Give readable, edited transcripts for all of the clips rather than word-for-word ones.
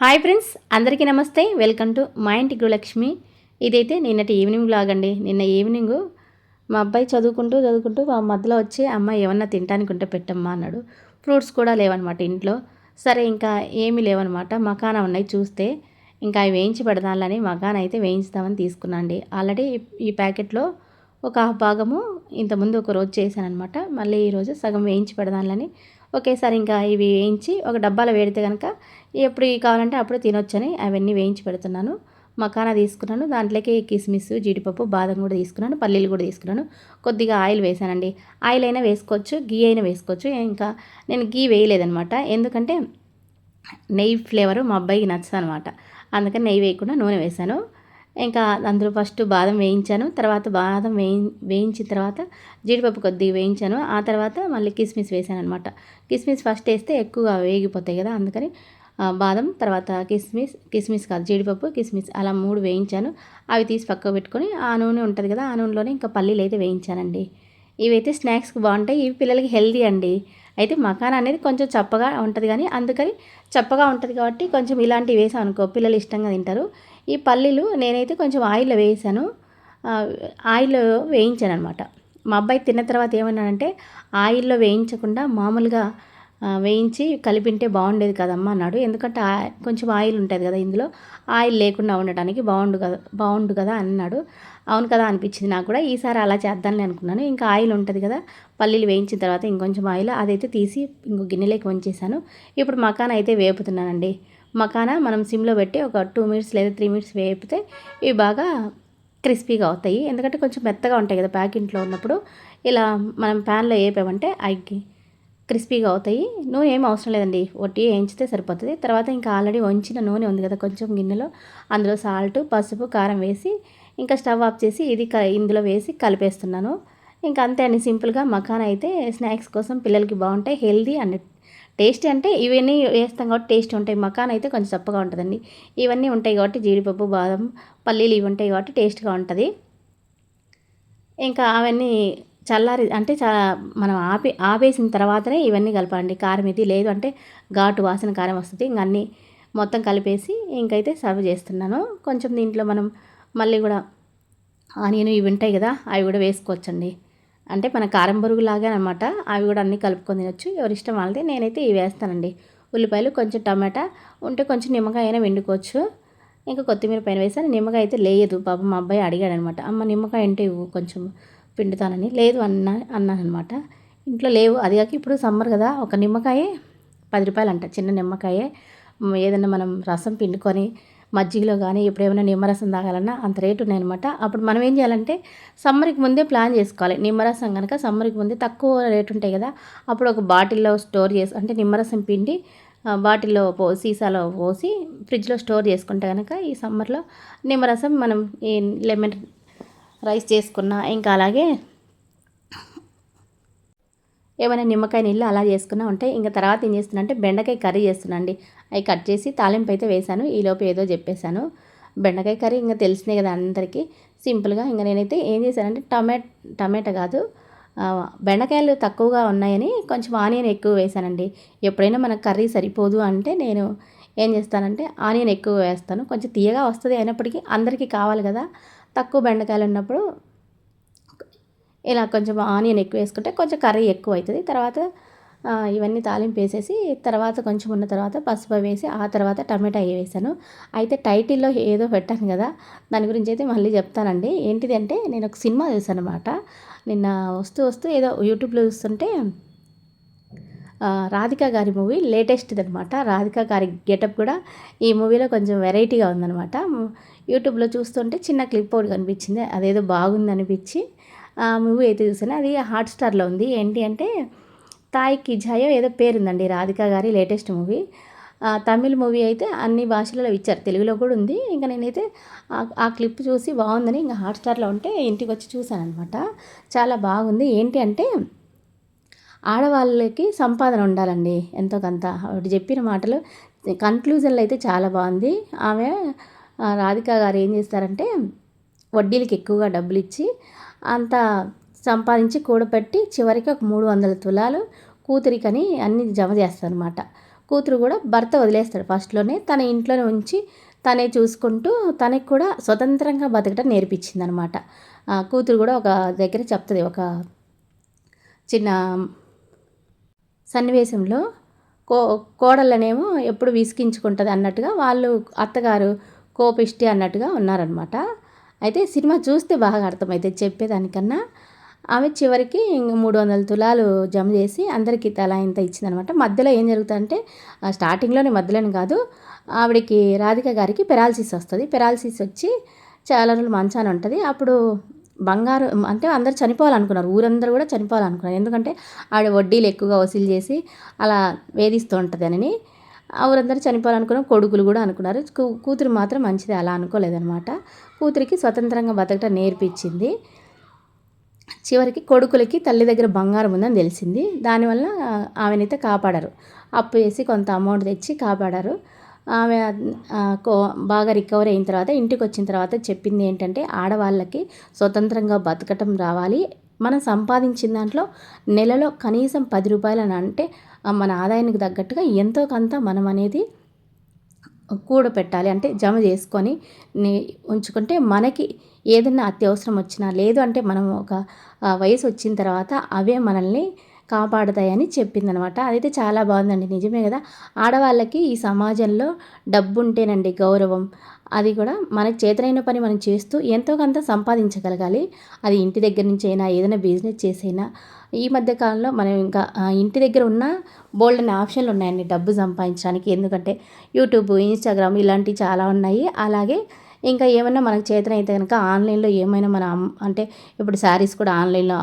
Hi friends, అందరికీ నమస్తే. Welcome to మా ఇంటి గృహలక్ష్మి. ఇదైతే నిన్నటి ఈవినింగ్ వ్లాగ్ అండి. నిన్న ఈవినింగ్ మా అబ్బాయి చదువుకుంటూ మా మధ్యలో వచ్చి అమ్మ ఏమన్నా తినడానికి ఉంటే పెట్టమ్మా అన్నాడు. ఫ్రూట్స్ కూడా లేవన్నమాట ఇంట్లో. సరే ఇంకా ఏమీ లేవన్నమాట. మకానా ఉన్నాయి చూస్తే ఇంకా అవి వేయించి పెడదాలని మకానా అయితే వేయించుదామని తీసుకున్నా అండి. ఆల్రెడీ ఈ ప్యాకెట్లో ఒక హాఫ్ భాగము ఇంతకుముందు ఒక రోజు చేశానమాట. మళ్ళీ ఈరోజు సగం వేయించి పెడదాలని ఒకేసారి ఇంకా ఇవి వేయించి ఒక డబ్బాలో వేడితే కనుక ఎప్పుడు కావాలంటే అప్పుడు తినొచ్చని అవన్నీ వేయించి పెడుతున్నాను. మకానా తీసుకున్నాను, దాంట్లోకి కిస్మిస్, జీడిపప్పు, బాదం కూడా తీసుకున్నాను, పల్లీలు కూడా తీసుకున్నాను. కొద్దిగా ఆయిల్ వేసానండి. ఆయిల్ అయినా వేసుకోవచ్చు, గీ అయినా వేసుకోవచ్చు. ఇంకా నేను గీ వేయలేదనమాట. ఎందుకంటే నెయ్యి ఫ్లేవరు మా అబ్బాయికి నచ్చదనమాట. అందుకని నెయ్యి వేయకుండా నూనె వేశాను. ఇంకా అందులో ఫస్ట్ బాదం వేయించాను. తర్వాత బాదం వేయించిన తర్వాత జీడిపప్పు కొద్దిగా వేయించాను. ఆ తర్వాత మళ్ళీ కిస్మిస్ వేసాను అనమాట. కిస్మిస్ ఫస్ట్ వేస్తే ఎక్కువ వేగిపోతాయి కదా, అందుకని బాదం తర్వాత కిస్మిస్ కాదు జీడిపప్పు, కిస్మిస్ అలా 3 వేయించాను. అవి తీసి పక్కకు పెట్టుకొని ఆ నూనె ఉంటుంది కదా, ఆ నూనెలోనే ఇంకా పల్లీలు అయితే వేయించానండి. ఇవైతే స్నాక్స్కి బాగుంటాయి. ఇవి పిల్లలకి హెల్దీ అండి. అయితే మకానా అనేది కొంచెం చప్పగా ఉంటుంది, కానీ అందుకని చప్పగా ఉంటుంది కాబట్టి కొంచెం ఇలాంటివి వేసాం అనుకో పిల్లలు ఇష్టంగా తింటారు. ఈ పల్లీలు నేనైతే కొంచెం ఆయిల్లో వేసాను. ఆయిల్లో వేయించాను అనమాట. మా అబ్బాయి తిన్న తర్వాత ఏమన్నాడంటే ఆయిల్లో వేయించకుండా మామూలుగా వేయించి కలిపింటే బాగుండేది కదమ్మా అన్నాడు. ఎందుకంటే కొంచెం ఆయిల్ ఉంటుంది కదా ఇందులో, ఆయిల్ లేకుండా ఉండటానికి బాగుండు కదా అన్నాడు. అవును కదా అనిపించింది నాకు కూడా. ఈసారి అలా చేద్దామని అనుకున్నాను. ఇంకా ఆయిల్ ఉంటుంది కదా, పల్లీలు వేయించిన తర్వాత ఇంకొంచెం ఆయిల్ అదైతే తీసి ఇంకో గిన్నెలోకి వంచేసాను. ఇప్పుడు మకానా అయితే వేపుతున్నానండి. మకానా మనం సిమ్లో పెట్టి ఒక 2 మినిట్స్ లేదా 3 మినిట్స్ వేపితే ఇవి బాగా క్రిస్పీగా అవుతాయి. ఎందుకంటే కొంచెం మెత్తగా ఉంటాయి కదా ప్యాకెట్లో ఉన్నప్పుడు. ఇలా మనం ప్యాన్లో వేపామంటే అవి క్రిస్పీగా అవుతాయి. నూనె ఏం అవసరం లేదండి, ఒట్టి వేయించితే సరిపోతుంది. తర్వాత ఇంకా ఆల్రెడీ వంచిన నూనె ఉంది కదా కొంచెం గిన్నెలో, అందులో సాల్ట్, పసుపు, కారం వేసి ఇంకా స్టవ్ ఆఫ్ చేసి ఇది ఇందులో వేసి కలిపేస్తున్నాను. ఇంకా అంతే అండి, సింపుల్గా మకానా అయితే స్నాక్స్ కోసం పిల్లలకి బాగుంటాయి, హెల్దీ అండ్ టేస్టీ. అంటే ఇవన్నీ వేస్తాం కాబట్టి టేస్టీ ఉంటాయి. మకానా అయితే కొంచెం చప్పగా ఉంటుందండి. ఇవన్నీ ఉంటాయి కాబట్టి జీడిపప్పు, బాదం, పల్లీలు ఇవి ఉంటాయి కాబట్టి టేస్ట్గా ఉంటుంది. ఇంకా అవన్నీ చల్లారి అంటే మనం ఆపేసిన తర్వాతనే ఇవన్నీ కలపాలండి. కారం ఇది లేదు అంటే ఘాటు వాసన కారం వస్తుంది. ఇంక అన్నీ మొత్తం కలిపేసి ఇంకైతే సర్వ్ చేస్తున్నాను. కొంచెం దీంట్లో మనం మళ్ళీ కూడా ఆనియన్ ఇవి ఉంటాయి కదా, అవి కూడా వేసుకోవచ్చండి. అంటే మన కారం బొరుగులాగా అనమాట. అవి కూడా అన్నీ కలుపుకొని తినొచ్చు, ఎవరి ఇష్టం వాళ్ళది. నేనైతే ఇవి వేస్తానండి. ఉల్లిపాయలు, కొంచెం టమాటా ఉంటే కొంచెం నిమ్మకాయ అయినా వండుకోవచ్చు. ఇంకా కొత్తిమీర పైన వేసాను. నిమ్మకాయ అయితే లేదు, పాపం మా అబ్బాయి అడిగాడు అనమాట, అమ్మ నిమ్మకాయ అంటే ఇవ్వు కొంచెం పిండుతానని. లేదు అన్నానమాట. ఇంట్లో లేవు. అది కాక ఇప్పుడు సమ్మర్ కదా, ఒక నిమ్మకాయే 10 రూపాయలు అంట, చిన్న నిమ్మకాయే. ఏదన్నా మనం రసం పిండుకొని మజ్జిగలో కానీ ఇప్పుడు ఏమైనా నిమ్మరసం తాగాలన్నా అంత రేటు ఉన్నాయన్నమాట. అప్పుడు మనం ఏం చేయాలంటే సమ్మర్కి ముందే ప్లాన్ చేసుకోవాలి. నిమ్మరసం కనుక సమ్మర్కి ముందే తక్కువ రేటు ఉంటాయి కదా, అప్పుడు ఒక బాటిల్లో స్టోర్ చేసి అంటే నిమ్మరసం పిండి బాటిల్లో సీసాలో పోసి ఫ్రిడ్జ్లో స్టోర్ చేసుకుంటే కనుక ఈ సమ్మర్లో నిమ్మరసం మనం ఈ లెమన్ రైస్ చేసుకున్నా, ఇంకా అలాగే ఏమైనా నిమ్మకాయ నీళ్ళు అలా చేసుకున్నా ఉంటాయి. ఇంకా తర్వాత ఏం చేస్తున్నా అంటే బెండకాయ కర్రీ చేస్తున్నా అండి. అవి కట్ చేసి తాలింపు అయితే వేశాను. ఈలోపు ఏదో చెప్పేశాను. బెండకాయ కర్రీ ఇంకా తెలిసినాయి కదా అందరికీ, సింపుల్గా. ఇంకా నేనైతే ఏం చేశానంటే టమాటా కాదు, బెండకాయలు తక్కువగా ఉన్నాయని కొంచెం ఆనియన్ ఎక్కువ వేశానండి. ఎప్పుడైనా మనకు కర్రీ సరిపోదు అంటే నేను ఏం చేస్తానంటే ఆనియన్ ఎక్కువ వేస్తాను. కొంచెం తీయగా వస్తుంది, అయినప్పటికీ అందరికీ కావాలి కదా, తక్కువ బెండకాయలు ఉన్నప్పుడు ఇలా కొంచెం ఆనియన్ ఎక్కువ వేసుకుంటే కొంచెం కర్రీ ఎక్కువ అవుతుంది. తర్వాత ఇవన్నీ తాలింపు వేసేసి తర్వాత కొంచెం ఉన్న తర్వాత పసుపు వేసి ఆ తర్వాత టమాటా వేసాను. అయితే టైటిల్లో ఏదో పెట్టాను కదా, దాని గురించి అయితే మళ్ళీ చెప్తానండి. ఏంటిది అంటే నేను ఒక సినిమా చూసాను అనమాట. నిన్న వస్తూ ఏదో యూట్యూబ్లో చూస్తుంటే రాధిక గారి మూవీ లేటెస్ట్ది అనమాట. రాధిక గారి గెటప్ కూడా ఈ మూవీలో కొంచెం వెరైటీగా ఉందనమాట. యూట్యూబ్లో చూస్తుంటే చిన్న క్లిప్ ఒకటి కనిపించింది, అదేదో బాగుంది అనిపించి ఆ మూవీ అయితే చూసాను. అది హాట్స్టార్లో ఉంది. ఏంటి అంటే తాయ్ కి ఝాయో ఏదో పేరుందండి రాధిక గారి లేటెస్ట్ మూవీ. తమిళ్ మూవీ అయితే అన్ని భాషలలో ఇచ్చారు, తెలుగులో కూడా ఉంది. ఇంకా నేనైతే ఆ క్లిప్ చూసి బాగుందని ఇంకా హాట్స్టార్లో ఉంటే ఇంటికి వచ్చి చూశాను అనమాట. చాలా బాగుంది. ఏంటి అంటే ఆడవాళ్ళకి సంపాదన ఉండాలండి ఎంతో కొంత. ఆవిడ చెప్పిన మాటలు కన్క్లూజన్లో అయితే చాలా బాగుంది. ఆమె రాధిక గారు ఏం చేస్తారంటే వడ్డీలకి ఎక్కువగా డబ్బులు ఇచ్చి అంత సంపాదించి కూడబెట్టి చివరికి ఒక 300 తులాలు కూతురికని అన్ని జమ చేస్తారనమాట. కూతురు కూడా భర్త వదిలేస్తాడు ఫస్ట్లోనే, తన ఇంట్లోనే ఉంచి తనే చూసుకుంటూ తనకి కూడా స్వతంత్రంగా బతకడం నేర్పించిందనమాట. కూతురు కూడా ఒక దగ్గర చెప్తుంది, ఒక చిన్న సన్నివేశంలో కోడళ్ళనేమో ఎప్పుడు విసిగించుకుంటుంది అన్నట్టుగా, వాళ్ళు అత్తగారు కోపిష్టి అన్నట్టుగా ఉన్నారనమాట. అయితే సినిమా చూస్తే బాగా అర్థమవుతుంది చెప్పేదానికన్నా. ఆమె చివరికి 300 తులాలు జమ చేసి అందరికీ తలా ఇంత ఇచ్చిందనమాట. మధ్యలో ఏం జరుగుతుందంటే, స్టార్టింగ్లోనే మధ్యలోనే కాదు, ఆవిడకి రాధిక గారికి పెరాలసిస్ వస్తుంది. పెరాలసిస్ వచ్చి చాలా రోజులు మంచాన ఉంటుంది. అప్పుడు బంగారు అంటే అందరు చనిపోవాలనుకున్నారు, ఊరందరూ కూడా చనిపోవాలనుకున్నారు. ఎందుకంటే ఆవిడ వడ్డీలు ఎక్కువగా వసూలు చేసి అలా వేధిస్తూ ఉంటుంది అని ఊరందరూ చనిపోవాలనుకున్నారు. కొడుకులు కూడా అనుకున్నారు. కూతురు మాత్రం మంచిది అలా అనుకోలేదనమాట. కూతురికి స్వతంత్రంగా బతకటం నేర్పించింది. చివరికి కొడుకులకి తల్లి దగ్గర బంగారం ఉందని తెలిసింది. దానివల్ల ఆమెనైతే కాపాడారు. అప్పు చేసి కొంత అమౌంట్ తెచ్చి కాపాడారు. ఆమె బాగా రికవర్ అయిన తర్వాత ఇంటికి వచ్చిన తర్వాత చెప్పింది ఏంటంటే, ఆడవాళ్ళకి స్వతంత్రంగా బతకటం రావాలి. మనం సంపాదించిన దాంట్లో నెలలో కనీసం 10 రూపాయలని, అంటే మన ఆదాయానికి తగ్గట్టుగా ఎంతో కొంత మనం అనేది కూడపెట్టాలి. అంటే జమ చేసుకొని ఉంచుకుంటే మనకి ఏదైనా అత్యవసరం వచ్చినా, లేదు అంటే మనం ఒక వయసు వచ్చిన తర్వాత అవే మనల్ని కాపాడుతాయని చెప్పిందనమాట. అదైతే చాలా బాగుందండి. నిజమే కదా, ఆడవాళ్ళకి ఈ సమాజంలో డబ్బు ఉంటేనండి గౌరవం. అది కూడా మనకు చేతనైన పని మనం చేస్తూ ఎంతో కొంత సంపాదించగలగాలి. అది ఇంటి దగ్గర నుంచి అయినా, ఏదైనా బిజినెస్ చేసైనా. ఈ మధ్య కాలంలో మనం ఇంకా ఇంటి దగ్గర ఉన్న బోల్డన్ని ఆప్షన్లు ఉన్నాయండి డబ్బు సంపాదించడానికి. ఎందుకంటే యూట్యూబ్, ఇన్స్టాగ్రామ్ ఇలాంటివి చాలా ఉన్నాయి. అలాగే ఇంకా ఏమైనా మనకు చేతనైతే కనుక ఆన్లైన్లో ఏమైనా మనం అంటే ఇప్పుడు శారీస్ కూడా ఆన్లైన్లో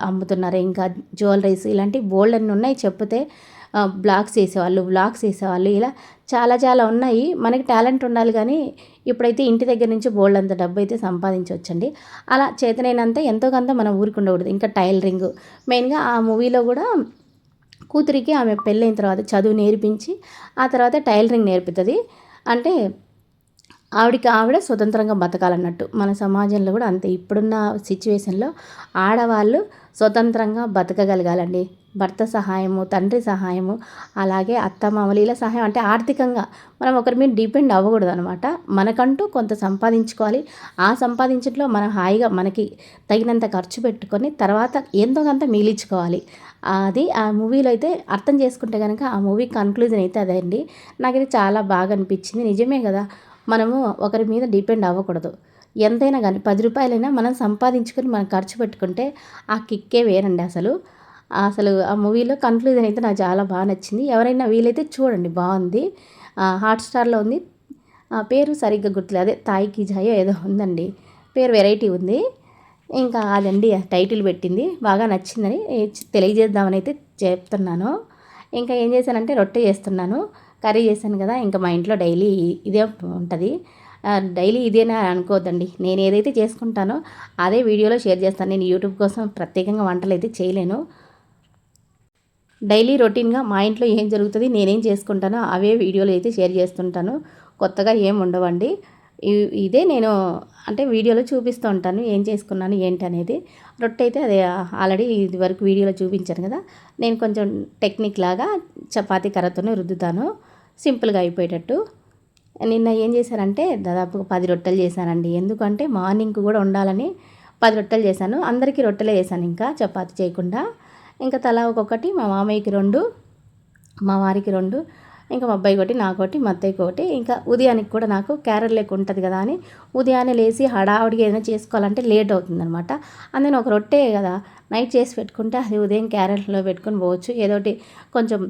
అమ్ముతున్నారు. ఇంకా జ్యువెలరీస్ ఇలాంటివి బోల్డన్ని ఉన్నాయి. చెప్తే వ్లాగ్స్ చేసేవాళ్ళు ఇలా చాలా చాలా ఉన్నాయి. మనకి టాలెంట్ ఉండాలి, కానీ ఇప్పుడైతే ఇంటి దగ్గర నుంచి బోల్డంత డబ్బు అయితే సంపాదించవచ్చండి. అలా చేతనైనంత ఎంతో కొంత మనం ఊరికి ఉండకూడదు. ఇంకా టైలరింగ్ మెయిన్గా ఆ మూవీలో కూడా కూతురికి ఆమె పెళ్ళైన తర్వాత చదువు నేర్పించి ఆ తర్వాత టైలరింగ్ నేర్పుతుంది. అంటే ఆవిడ స్వతంత్రంగా బతకాలన్నట్టు. మన సమాజంలో కూడా అంతే. ఇప్పుడున్న సిచ్యువేషన్లో ఆడవాళ్ళు స్వతంత్రంగా బతకగలగాలండి. భర్త సహాయము, తండ్రి సహాయము, అలాగే అత్తమామలు ఇలా సహాయం, అంటే ఆర్థికంగా మనం ఒకరి మీద డిపెండ్ అవ్వకూడదు అనమాట. మనకంటూ కొంత సంపాదించుకోవాలి. ఆ సంపాదించట్లో మనం హాయిగా మనకి తగినంత ఖర్చు పెట్టుకొని తర్వాత ఎంతో కొంత మిగిలించుకోవాలి. అది ఆ మూవీలో అయితే అర్థం చేసుకుంటే కనుక ఆ మూవీ కన్క్లూజన్ అయితే అదే అండి. నాకైతే చాలా బాగా అనిపించింది. నిజమే కదా, మనము ఒకరి మీద డిపెండ్ అవ్వకూడదు. ఎంతైనా కానీ 10 రూపాయలైనా మనం సంపాదించుకొని మనం ఖర్చు పెట్టుకుంటే ఆ కిక్కే వేరండి. అసలు ఆ మూవీలో కన్క్లూజన్ అయితే నాకు చాలా బాగా నచ్చింది. ఎవరైనా వీలైతే చూడండి, బాగుంది. హాట్‌స్టార్లో ఉంది. పేరు సరిగ్గా గుర్తులేదు, అదే తాయికి జాయో ఏదో ఉందండి, పేరు వెరైటీ ఉంది. ఇంకా అదండి టైటిల్ పెట్టింది. బాగా నచ్చిందని తెలియజేద్దామని అయితే చెప్తున్నాను. ఇంకా ఏం చేశానంటే రొట్టె చేస్తున్నాను. కర్రీ చేశాను కదా, ఇంకా మా ఇంట్లో డైలీ ఇదే ఉంటుంది. డైలీ ఇదేనా అనుకోవద్దండి. నేను ఏదైతే చేసుకుంటానో అదే వీడియోలో షేర్ చేస్తాను. నేను యూట్యూబ్ కోసం ప్రత్యేకంగా వంటలు అయితే చేయలేను. డైలీ రొటీన్గా మా ఇంట్లో ఏం జరుగుతుంది, నేనేం చేసుకుంటానో అవే వీడియోలు అయితే షేర్ చేస్తుంటాను. కొత్తగా ఏం ఉండవండి. ఇదే నేను అంటే వీడియోలో చూపిస్తూ ఉంటాను ఏం చేసుకున్నాను ఏంటి అనేది. రొట్టె అయితే అదే ఆల్రెడీ ఇది వరకు వీడియోలో చూపించాను కదా. నేను కొంచెం టెక్నిక్ లాగా చపాతీ కర్రతోనే రుద్దుతాను, సింపుల్గా అయిపోయేటట్టు. నిన్న ఏం చేశానంటే దాదాపు 10 రొట్టెలు చేశానండి. ఎందుకంటే మార్నింగ్ కూడా ఉండాలని 10 రొట్టెలు చేశాను. అందరికీ రొట్టెలే చేశాను, ఇంకా చపాతీ చేయకుండా. ఇంకా తలా ఒక్కొక్కటి, మా మామయ్యకి 2, మా వారికి 2, ఇంకా మా అబ్బాయికి ఒకటి, నాకొకటి, మా అత్తయ్యకి ఒకటి. ఇంకా ఉదయానికి కూడా నాకు క్యారెట్ లెక్క ఉంటుంది కదా అని ఉదయాన్నే లేచి హడావుడిగా ఏదైనా చేసుకోవాలంటే లేట్ అవుతుందనమాట. అందుకని ఒక రొట్టె కదా నైట్ చేసి పెట్టుకుంటే అది ఉదయం క్యారెట్లో పెట్టుకొని పోవచ్చు. ఏదోటి కొంచెం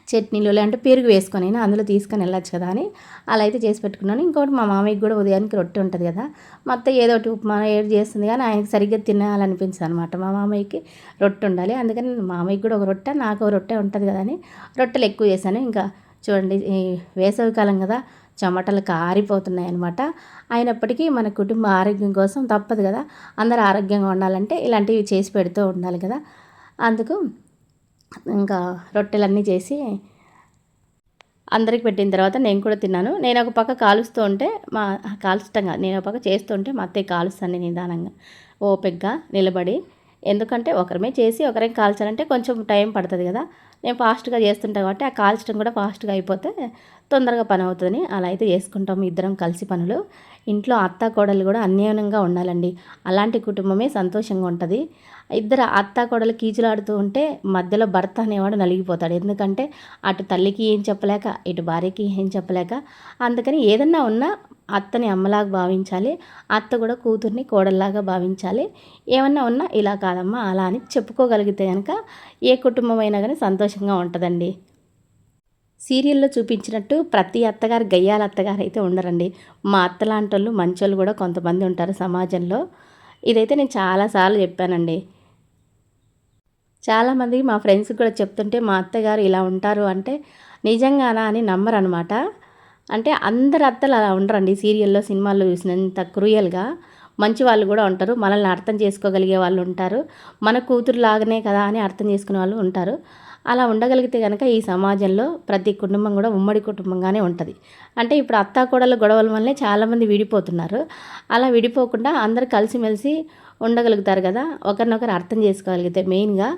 చట్నీలు లేదంటే పెరుగు వేసుకొని అయినా అందులో తీసుకొని వెళ్ళచ్చు కదా అని అలా అయితే చేసి పెట్టుకున్నాను. ఇంకోటి మా మామయ్యకి కూడా ఉదయానికి రొట్టె ఉంటుంది కదా. మా అత్తయ్య ఏదో ఒకటి ఉప్మా ఏది చేస్తుంది, కానీ ఆయనకి సరిగ్గా తినాలనిపించదు అనమాట. మా మామయ్యకి రొట్టె ఉండాలి. అందుకని మామయ్యకి కూడా ఒక రొట్టె, నాకు ఒక రొట్టె ఉంటుంది కదా అని రొట్టెలు ఎక్కువ చేశాను. ఇంకా చూడండి, ఈ వేసవికాలం కదా, చెమటలు కారిపోతున్నాయి అనమాట. అయినప్పటికీ మన కుటుంబ ఆరోగ్యం కోసం తప్పదు కదా, అందరూ ఆరోగ్యంగా ఉండాలంటే ఇలాంటివి చేసి పెడుతూ ఉండాలి కదా. అందుకు ఇంకా రొట్టెలన్నీ చేసి అందరికి పెట్టిన తర్వాత నేను కూడా తిన్నాను. నేను ఒక పక్క కాలుస్తూ ఉంటే కాల్చటంగా నేను ఒక పక్క చేస్తూ ఉంటే మా అత్తయ్య కాలుస్తాను నిదానంగా ఓపికగా నిలబడి. ఎందుకంటే ఒకరమే చేసి ఒకరేం కాల్చాలంటే కొంచెం టైం పడుతుంది కదా. నేను ఫాస్ట్గా చేస్తుంటాను కాబట్టి ఆ కాల్చడం కూడా ఫాస్ట్గా అయిపోతే తొందరగా పని అవుతుందని అలా అయితే చేసుకుంటాము ఇద్దరం కలిసి పనులు. ఇంట్లో అత్త కోడలు కూడా అన్యోన్యంగా ఉండాలండి. అలాంటి కుటుంబమే సంతోషంగా ఉంటుంది. ఇద్దరు అత్త కోడలు కీచులాడుతూ ఉంటే మధ్యలో భర్త అనేవాడు నలిగిపోతాడు. ఎందుకంటే అటు తల్లికి ఏం చెప్పలేక, ఇటు భార్యకి ఏం చెప్పలేక, అందుకని ఏదన్నా ఉన్నా అత్తని అమ్మలాగా భావించాలి, అత్త కూడా కూతుర్ని కోడల్లాగా భావించాలి. ఏమన్నా ఉన్నా ఇలా కాదమ్మా అలా అని చెప్పుకోగలిగితే కనుక ఏ కుటుంబం అయినా కానీ సంతోషంగా ఉంటుందండి. సీరియల్లో చూపించినట్టు ప్రతి అత్తగారు గయ్యాల అత్తగారు అయితే ఉండరండి. మా అత్త లాంటి వాళ్ళు మంచోళ్ళు కూడా కొంతమంది ఉంటారు సమాజంలో. ఇదైతే నేను చాలాసార్లు చెప్పానండి. చాలామంది మా ఫ్రెండ్స్కి కూడా చెప్తుంటే మా అత్తగారు ఇలా ఉంటారు అంటే నిజంగానా అని నమ్మరనమాట. అంటే అందరు అత్తలు అలా ఉండరండి. సీరియల్లో సినిమాల్లో చూసినంత క్రూయల్గా మంచి వాళ్ళు కూడా ఉంటారు. మనల్ని అర్థం చేసుకోగలిగే వాళ్ళు ఉంటారు. మన కూతురు లాగానే కదా అని అర్థం చేసుకునే వాళ్ళు ఉంటారు. అలా ఉండగలిగితే కనుక ఈ సమాజంలో ప్రతి కుటుంబం కూడా ఉమ్మడి కుటుంబంగానే ఉంటుంది. అంటే ఇప్పుడు అత్తాకోడళ్ళ గొడవల వల్లే చాలామంది విడిపోతున్నారు. అలా విడిపోకుండా అందరూ కలిసిమెలిసి ఉండగలుగుతారు కదా. ఒకరినొకరు అర్థం చేసుకోగలిగితే మెయిన్గా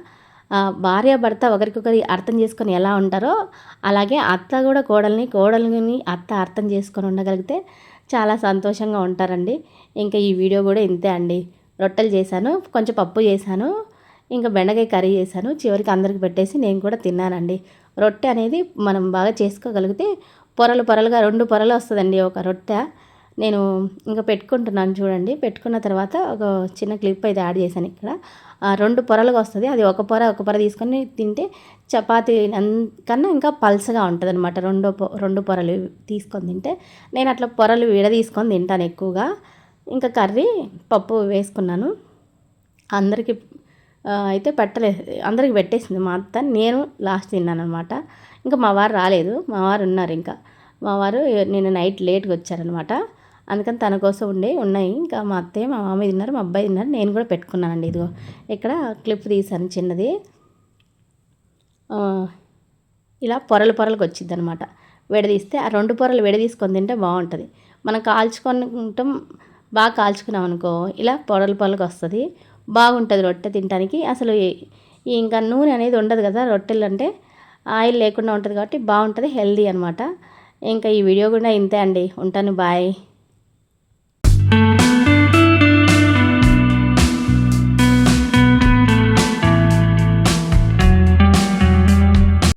భార్యాభర్త ఒకరికొకరి అర్థం చేసుకొని ఎలా ఉంటారో అలాగే అత్త కూడా కోడలిని అత్త అర్థం చేసుకొని ఉండగలిగితే చాలా సంతోషంగా ఉంటారండి. ఇంకా ఈ వీడియో కూడా ఇంతే అండి. రొట్టెలు చేశాను, కొంచెం పప్పు చేశాను, ఇంకా బెండకాయ కర్రీ చేశాను. చివరికి అందరికి పెట్టేసి నేను కూడా తిన్నానండి. రొట్టె అనేది మనం బాగా చేసుకోగలిగితే పొరలు పొరలుగా 2 పొరలు వస్తుందండి ఒక రొట్టె. నేను ఇంకా పెట్టుకుంటున్నాను చూడండి. పెట్టుకున్న తర్వాత ఒక చిన్న క్లిప్ అయితే యాడ్ చేశాను ఇక్కడ. 2 పొరలుగా వస్తుంది. అది ఒక పొర తీసుకొని తింటే చపాతీ కన్నా ఇంకా పల్చగా ఉంటుందన్నమాట. 2 పొరలు తీసుకొని తింటే నేను అట్లా పొరలు విడదీసుకొని తింటాను ఎక్కువగా. ఇంకా కర్రీ పప్పు వేసుకున్నాను. అందరికీ అయితే పెట్టలేదు, అందరికి పెట్టేసింది మా అత్త. నేను లాస్ట్ తిన్నానమాట. ఇంకా మా వారు రాలేదు, మా వారు ఉన్నారు. ఇంకా మా వారు నిన్న నైట్ లేట్గా వచ్చారనమాట. అందుకని తన కోసం ఉన్నాయి. ఇంకా మా అత్తయ్య మా మామయ్య తిన్నారు, మా అబ్బాయి తిన్నారు, నేను కూడా పెట్టుకున్నానండి. ఇదిగో ఇక్కడ క్లిప్ తీశాను చిన్నది. ఇలా పొరలు పొరలకు వచ్చింది అనమాట. విడదీస్తే ఆ 2 పొరలు విడదీసుకొని తింటే బాగుంటుంది. మనం కాల్చుకుంటాం, బాగా కాల్చుకున్నాం అనుకో ఇలా పొరలు పొరలకు వస్తుంది, బాగుంటుంది రొట్టె తినడానికి. అసలు ఇంకా నూనె అనేది ఉండదు కదా రొట్టెలు అంటే, ఆయిల్ లేకుండా ఉంటుంది కాబట్టి బాగుంటుంది, హెల్దీ అనమాట. ఇంకా ఈ వీడియో కూడా ఇంతే అండి. ఉంటాను, బాయ్.